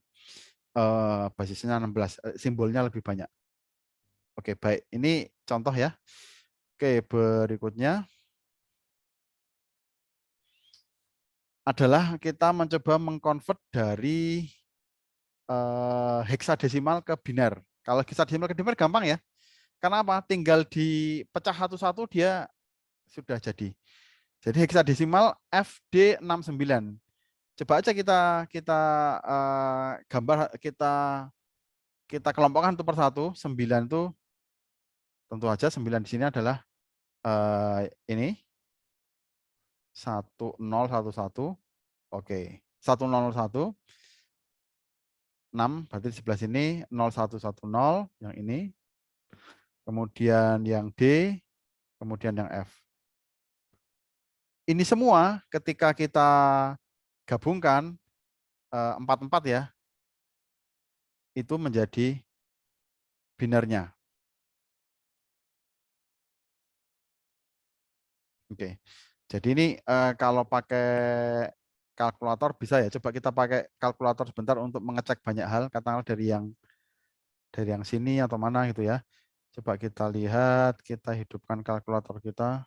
basisnya 16, simbolnya lebih banyak. Oke, baik. Ini contoh ya. Oke, berikutnya. adalah kita mencoba mengkonvert dari heksadesimal ke biner. Kalau heksadesimal ke biner gampang ya. Karena apa? Tinggal dipecah satu-satu dia sudah jadi. Jadi heksadesimal FD69. Coba aja kita gambar kita kelompokkan satu persatu. 9 itu tentu aja 9 di sini adalah ini 1011. Oke. 1001. 6 berarti di sebelah sini 0110 yang ini. Kemudian yang D, kemudian yang F. Ini semua ketika kita gabungkan 4 ya, itu menjadi binernya. Oke. Jadi ini kalau pakai kalkulator bisa ya. Coba kita pakai kalkulator sebentar untuk mengecek banyak hal, katakanlah dari yang sini atau mana gitu ya. Coba kita lihat, kita hidupkan kalkulator kita.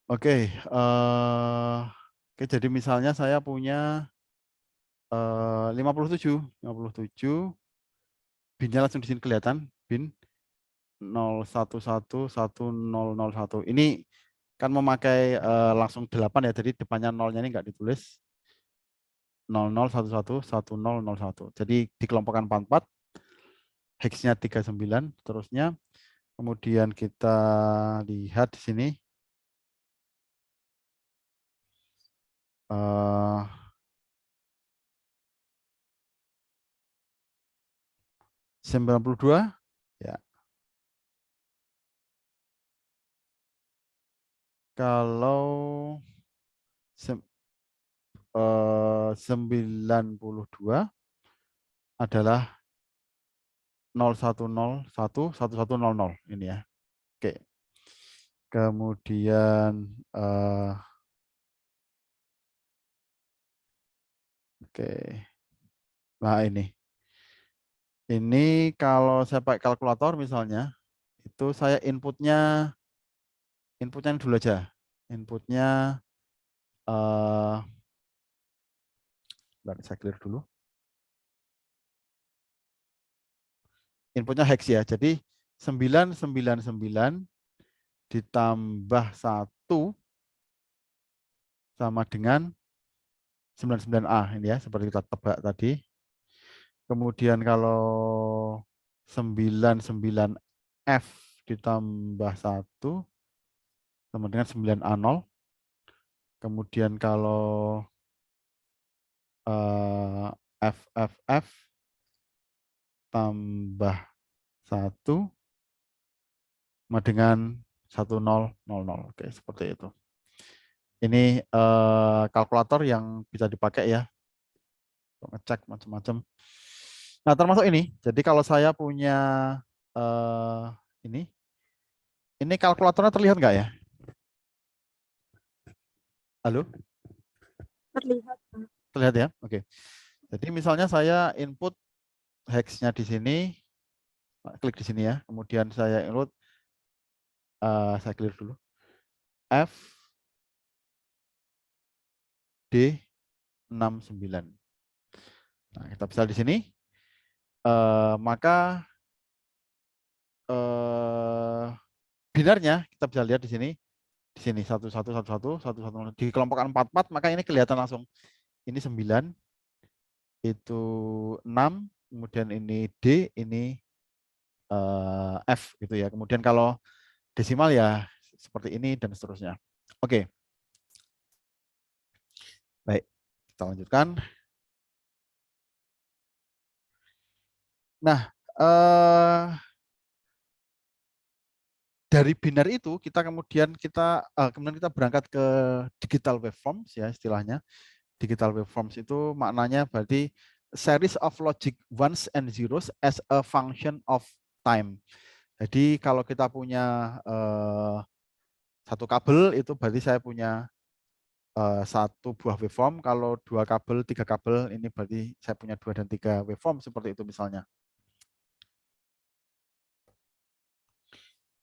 Oke. Oke, jadi misalnya saya punya 57, binnya langsung di sini kelihatan, bin 011101. Ini kan memakai langsung 8 ya, jadi depannya nolnya ini enggak ditulis. 00111001. Jadi dikelompokkan 44, hex-nya 39, seterusnya. Kemudian kita lihat di sini. 92 ya. Kalau 92 adalah 01011100 ini ya. Oke. Kemudian oke. Nah ini. Ini kalau saya pakai kalkulator misalnya, itu saya inputnya dulu aja. Inputnya saya clear dulu. Inputnya hex ya. Jadi 999 ditambah 1 sama dengan 99A ini ya, seperti kita tebak tadi. Kemudian kalau 99F ditambah 1 sama dengan 9A0. Kemudian kalau FFF tambah 1 sama dengan 1000. Oke, seperti itu. Ini kalkulator yang bisa dipakai ya. Ngecek macam-macam. Nah, termasuk ini. Jadi kalau saya punya ini kalkulatornya terlihat nggak ya? Halo? Terlihat. Terlihat ya? Oke. Jadi misalnya saya input hex-nya di sini, klik di sini ya. Kemudian saya input, saya clear dulu. F D69. Nah, kita bisa di sini. Maka binarnya kita bisa lihat di sini. Di sini 1111 dikelompokkan 44, maka ini kelihatan langsung. Ini 9, itu 6, kemudian ini D, ini F gitu ya. Kemudian kalau desimal ya seperti ini dan seterusnya. Oke. Baik, kita lanjutkan. Nah, dari binar itu kemudian kita berangkat ke digital waveforms ya istilahnya. Digital waveforms itu maknanya berarti series of logic ones and zeros as a function of time. Jadi kalau kita punya satu kabel itu berarti saya punya satu buah waveform. Kalau 2 kabel, 3 kabel ini berarti saya punya 2 dan 3 waveform seperti itu misalnya.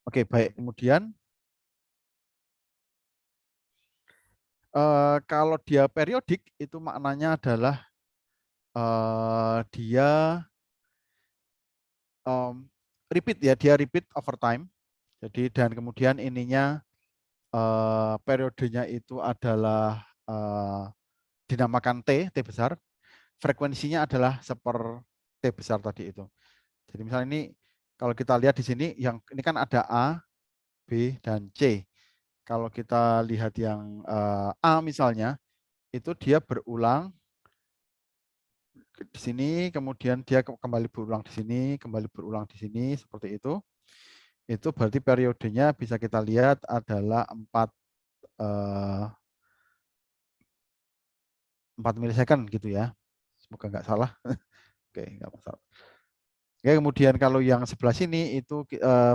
Oke, baik. Kemudian kalau dia periodik itu maknanya adalah dia repeat ya, dia repeat over time. Jadi dan kemudian ininya periodenya itu adalah dinamakan T besar. Frekuensinya adalah seper T besar tadi itu. Jadi misalnya ini kalau kita lihat di sini yang ini kan ada A, B dan C. Kalau kita lihat yang A misalnya itu dia berulang di sini, kemudian dia kembali berulang di sini, kembali berulang di sini seperti itu. Itu berarti periodenya bisa kita lihat adalah 4 millisecond gitu ya. Semoga nggak salah. Oke, nggak masalah. Oke, kemudian kalau yang sebelah sini itu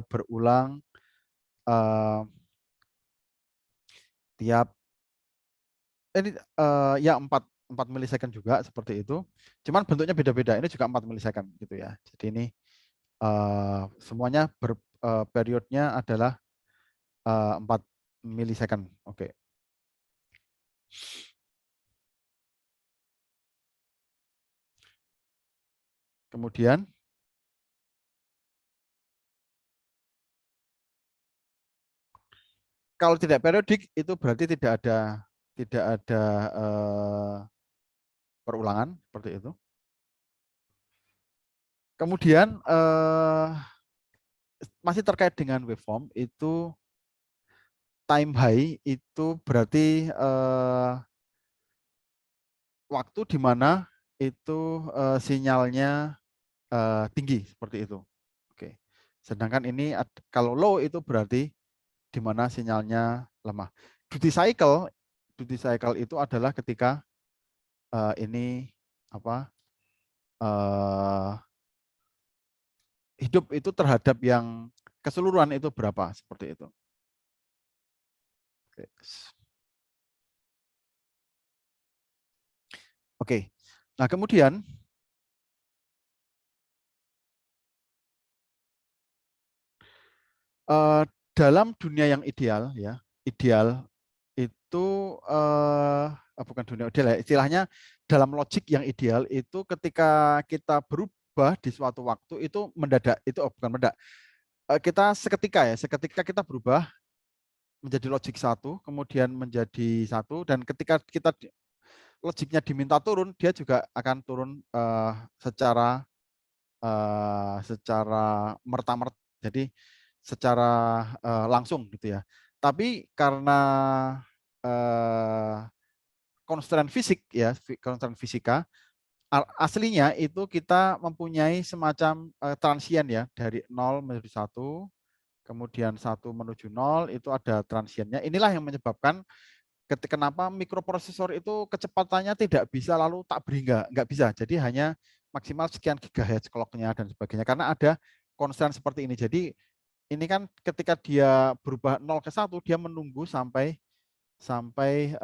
berulang tiap ya 4 millisecond juga seperti itu. Cuman bentuknya beda-beda. Ini juga 4 millisecond gitu ya. Jadi ini semuanya periodnya adalah 4 millisecond. Oke. Kemudian kalau tidak periodik itu berarti tidak ada perulangan seperti itu. Kemudian masih terkait dengan waveform itu time high itu berarti waktu di mana itu sinyalnya tinggi seperti itu. Oke. Sedangkan ini kalau low itu berarti di mana sinyalnya lemah. Duty cycle itu adalah ketika ini apa hidup itu terhadap yang keseluruhan itu berapa seperti itu. Oke. Nah, kemudian dalam dunia yang ideal ya, ideal itu bukan dunia ideal ya, istilahnya dalam logik yang ideal itu ketika kita berubah di suatu waktu itu mendadak, itu bukan mendadak. Kita seketika kita berubah menjadi logik satu, kemudian menjadi satu, dan ketika kita logiknya diminta turun, dia juga akan turun secara merta-merta, jadi secara langsung gitu ya. Tapi karena constraint fisik ya, constraint fisika, aslinya itu kita mempunyai semacam transient ya, dari 0 menuju 1, kemudian 1 menuju 0 itu ada transientnya. Inilah yang menyebabkan kenapa mikroprosesor itu kecepatannya tidak bisa lalu tak berhingga, nggak bisa. Jadi hanya maksimal sekian gigahertz clock-nya dan sebagainya karena ada constraint seperti ini. Jadi ini kan ketika dia berubah 0 ke 1 dia menunggu sampai sampai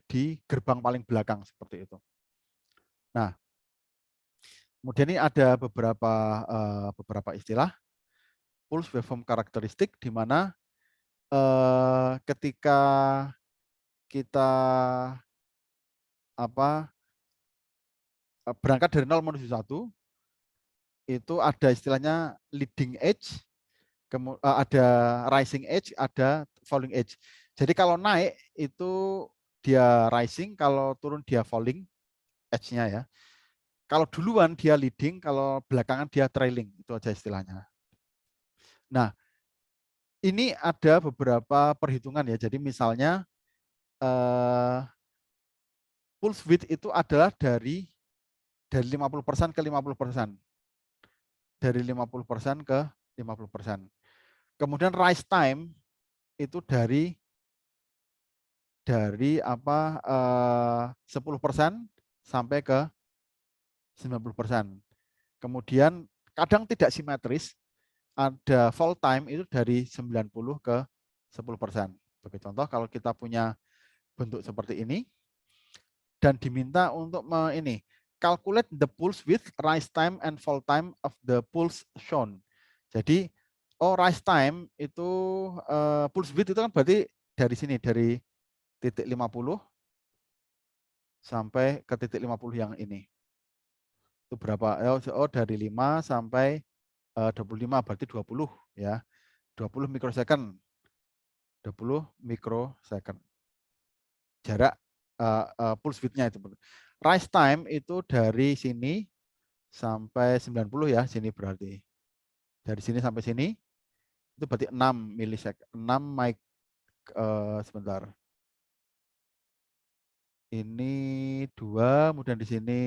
di gerbang paling belakang seperti itu. Nah, kemudian ini ada beberapa istilah pulse waveform karakteristik di mana ketika kita berangkat dari 0 menuju 1 itu ada istilahnya leading edge, ada rising edge, ada falling edge. Jadi kalau naik itu dia rising, kalau turun dia falling edge-nya ya. Kalau duluan dia leading, kalau belakangan dia trailing, itu aja istilahnya. Nah, ini ada beberapa perhitungan ya. Jadi misalnya pulse width itu adalah dari 50% ke 50%. Dari 50% ke 50%. Kemudian rise time itu dari 10% sampai ke 90%. Kemudian kadang tidak simetris, ada fall time itu dari 90 ke 10%. Sebagai contoh kalau kita punya bentuk seperti ini dan diminta untuk calculate the pulse width, rise time and fall time of the pulse shown. Jadi rise time itu pulse width itu kan berarti dari sini, dari titik 50 sampai ke titik 50 yang ini. Itu berapa? Dari 5 sampai 25 berarti 20 ya. 20 mikrosecond. 20 mikrosecond. Jarak pulse width-nya itu. Rise time itu dari sini sampai 90 ya, sini berarti. Dari sini sampai sini itu berarti 6 milisecond, 6 sebentar. Ini 2, kemudian di sini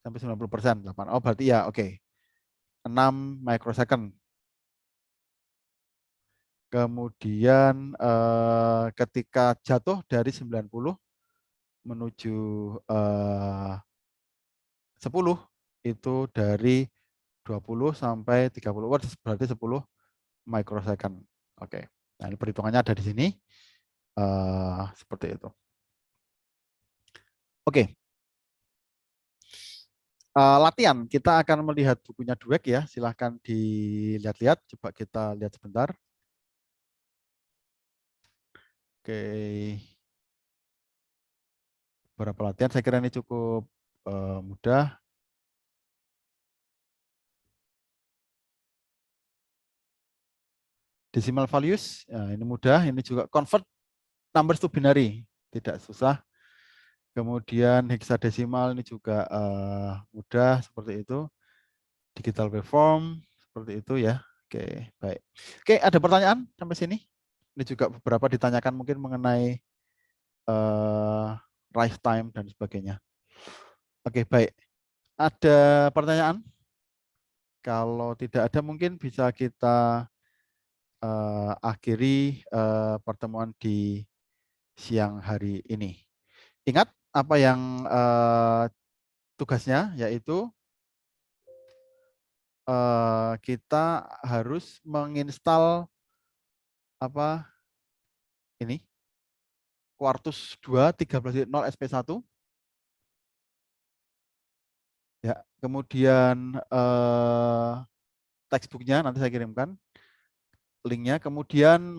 sampai 90%, 8. Oh, berarti ya oke. 6 microsecond. Kemudian ketika jatuh dari 90 menuju 10 itu dari 20 sampai 30 watt berarti 10 microsecond. Oke. Nah, ini perhitungannya ada di sini. Seperti itu. Oke. Latihan, kita akan melihat bukunya Dweck ya. Silahkan dilihat-lihat. Coba kita lihat sebentar. Oke. Beberapa latihan, saya kira ini cukup mudah. Decimal values, ya, ini mudah. Ini juga convert numbers to binary, tidak susah. Kemudian hexadesimal ini juga mudah seperti itu. Digital waveform seperti itu ya. Oke, baik. Oke, ada pertanyaan sampai sini? Ini juga beberapa ditanyakan mungkin mengenai rise time dan sebagainya. Oke, baik. Ada pertanyaan? Kalau tidak ada mungkin bisa kita akhiri pertemuan di siang hari ini. Ingat apa yang tugasnya, yaitu kita harus menginstal apa ini Quartus 2 13.0 SP1 ya. Kemudian textbooknya nanti saya kirimkan linknya. Kemudian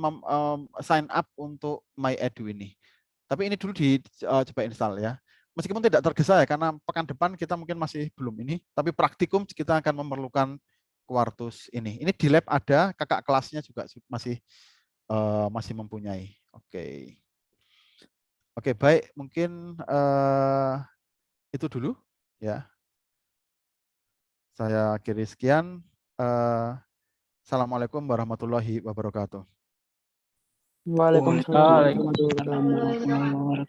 sign up untuk MyEdu ini. Tapi ini dulu coba install ya. Meskipun tidak tergesa ya, karena pekan depan kita mungkin masih belum ini. Tapi praktikum kita akan memerlukan Quartus ini. Ini di lab ada, kakak kelasnya juga masih mempunyai. Oke. Oke, baik. Mungkin itu dulu ya. Saya akhiri sekian. Assalamualaikum warahmatullahi wabarakatuh. Waalaikumsalam. Waalaikumsalam warahmatullahi wabarakatuh.